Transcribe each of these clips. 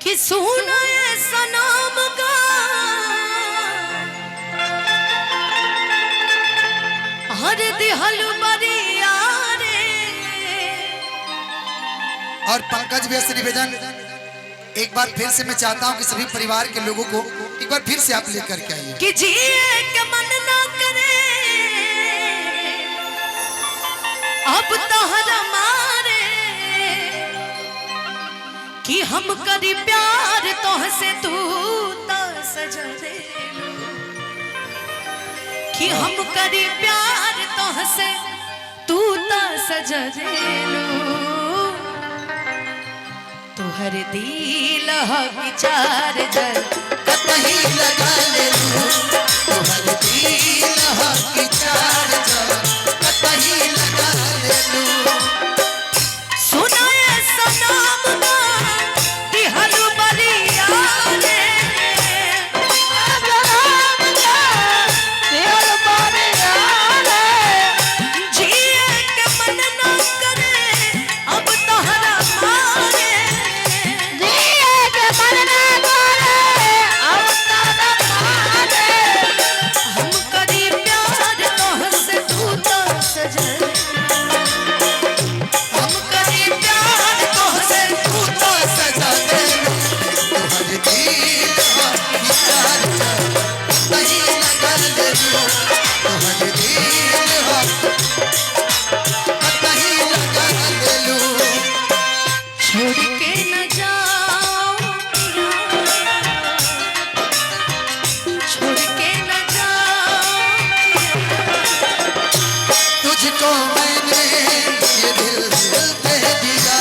कि सुना ये सनम का हर दिहल बरिया रे। और पंकज भैया से निवेदन, एक बार फिर से मैं चाहता हूं कि सभी परिवार के लोगों को एक बार फिर से आप लेकर के आइए कि जिए के मन ना करे अब तहरा मारे कि हम करी प्यार तोहसे तू ता सजा दे कि हम करी प्यार तोहसे तू ता सजा दे तुहर दिल विचार जल कतही लगा ले लूं, तुहर दिल विचार जल कतही लगा ले लूं। सुनाए सनम का दिहल बरिया रे। जिए के मन ना करे अब तोहरा मारे हम करी प्यार तोहसे तू तो सजन हम करी प्यार तोहसे तू तो सजा दे लूं, तुहर दिल विचार जल कतही लगा ले लूं, तुहर दिल कतही लगा ले लूं। छोड़ के न जाओ छोड़ के न जाओ तुझको मैंने ये दिल दे दिया,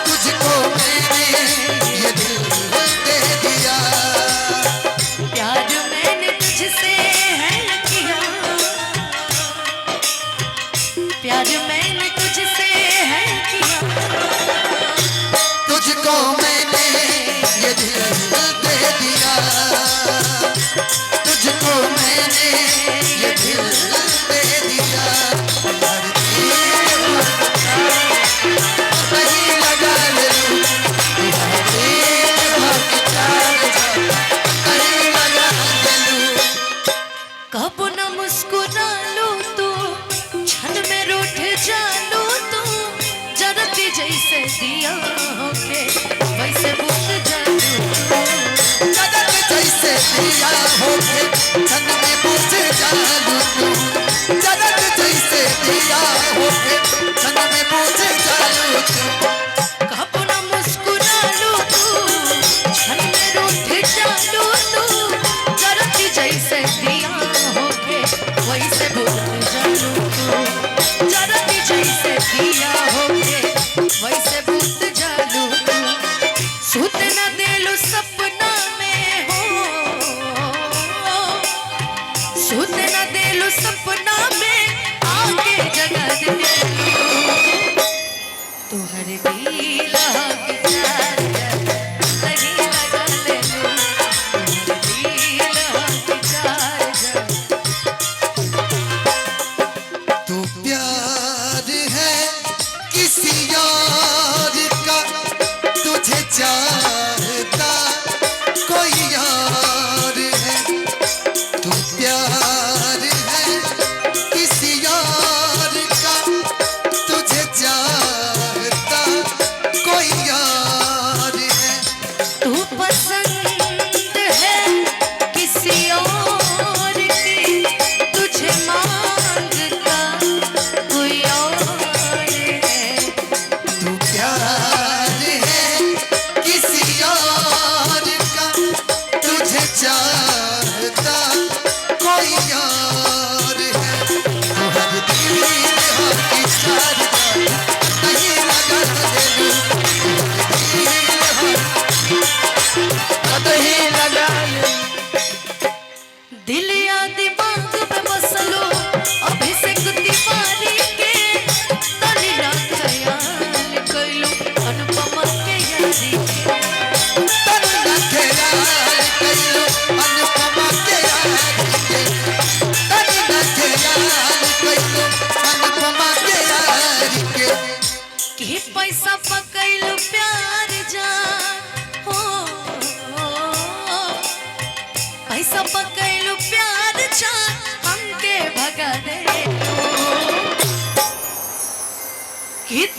तुझको मैंने ये दिल दे दिया। प्यार मैंने तुझसे है किया प्यार मैंने तुझसे है किया तुझको मैंने ये दिल दे दिया, तुझको मैंने ये दिल दे दिया। हर दिल कहीं लगा ले लूं, हर दिल विचार जल कहीं लगा ले लूं। कब न मुस्कुरा लूं तू क्षण में रूठ जालू तू जरती जैसे दिया होके वैसे बुझ जालू जगत जैसे दिया होके छन में बुझ जालू तू, जगत जैसे दिया होके छन में बुझ जालू तू। कब न मुस्कुरा लूं तू क्षण में रूठ जालू तू जरती जैसे दिया होके वैसे बुझ जालू तू जरती जैसे दिया होके वैसे बुझ जालू तू सुत न देलू सपना में हो सुत न देलू सपना में आके जगा दे तुहर दिल विचार लगी लगा ले लूं, तुहर दिल विचार तू प्यार है किसी यार का, तुझे चाहता कोई यार है। तू प्यार है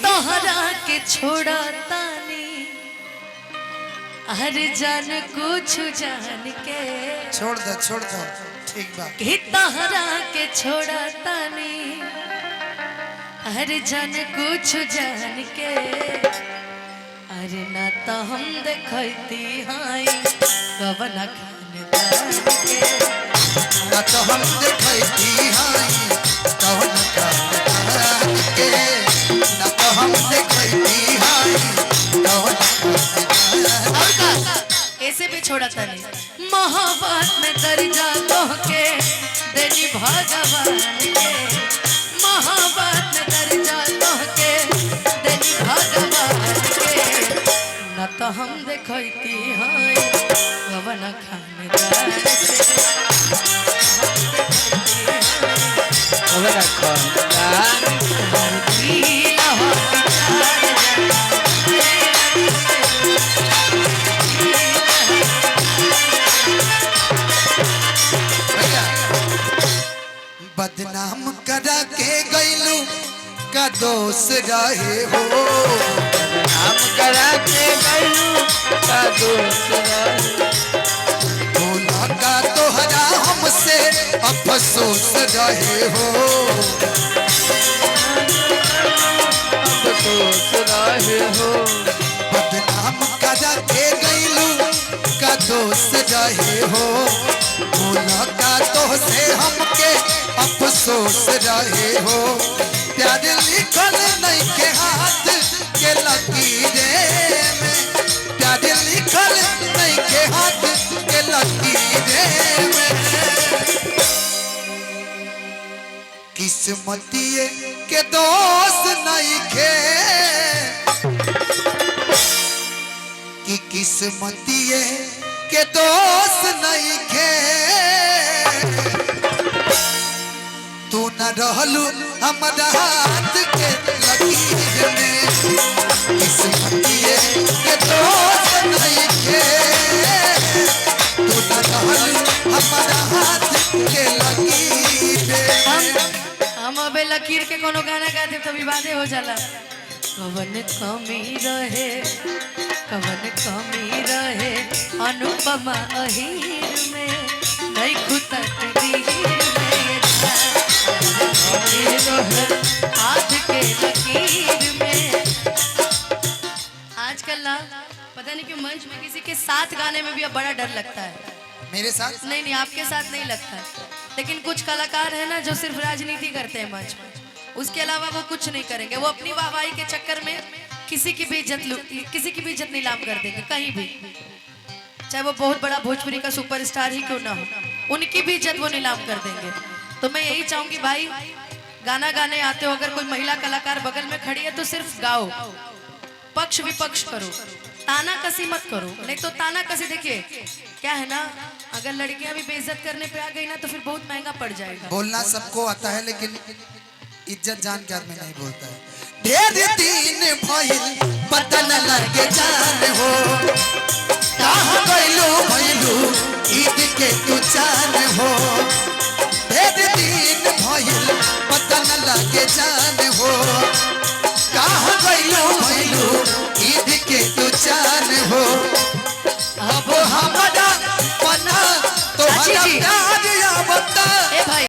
तोहरा के छोड़ा तानी हर जान कुछ जान के छोड़ दो ठीक बा कि तोहरा के छोड़ा तानी हर जान कुछ जान के अरे ना तो हम देखती हाई कवन खानदान के ना तो हम देखती हाई कवन खानदान के ना तो हम देखती हाई कवन खानदान ऐसे भी छोड़ा था नहीं मोहब्बत में दर्जा तो के देनी भगवान के मोहब्बत में दर्जा तो के देनी भगवान के न तो हम देखती हाय कवन खानदान से कवन खानदान दिल हो बदनाम करा के गईलू का दोष रहे हो नाम करा के गलू का दोस्त भोला का तोहरा हमसे अफसोस रहे हो अफसोस रहे हो बदनाम करा के गईलू का दोष रहे हो भोला का तोहसे हमके अफसोस रहे हो प्यार लिखल नहीं के हाथ के लकीरे में प्यार लिखल नहीं के हाथ के लकीरे में किस्मतिए के दोस्त नहीं के कि किस्मतिए के दोस्त नहीं के तू न रहलू हमारा हाथ के लकीर में किस्मतिए के दोस्त नहीं के तू न रहलू हमारा हाथ के लकीर में हम अबे लकीर के कोनो गाना गाते तो विवादे हो जाला कवन कमी रहे अनुपमा अहीर में नहीं खुतक दीर में हाथ के लकीर में आजकल ना पता नहीं क्यों मंच में किसी के साथ गाने में भी अब बड़ा डर लगता है मेरे साथ नहीं आपके साथ नहीं लगता लेकिन कुछ कलाकार है ना जो सिर्फ राजनीति करते हैं मंच में उसके अलावा वो कुछ नहीं करेंगे वो अपनी वाहवाही के चक्कर में किसी की भी इज्जत नीलाम कर देंगे कहीं भी चाहे वो बहुत बड़ा भोजपुरी का सुपरस्टार ही क्यों ना हो उनकी भी इज्जत वो नीलाम कर देंगे तो मैं यही चाहूंगी भाई गाना गाने आते हो अगर कोई महिला कलाकार बगल में खड़ी है तो सिर्फ गाओ पक्ष विपक्ष करो ताना कसी मत करो नहीं तो ताना कसी देखिए क्या है ना अगर लड़कियां भी बेइज्जत करने पे आ गई ना तो फिर बहुत महंगा पड़ जाएगा बोलना सबको आता है लेकिन इज्जत जान के आदमी नहीं बोलता है ढेर दिन भइल पता न लगे जान हो कहाँ गइलू भइलू ईद के तू जान हो ढेर दिन भइल पता न लगे जान हो कहाँ गइलू भइलू ईद के तू जान हो अब हमारा पना तो अच्छी जी। प्यार या बता ए भाई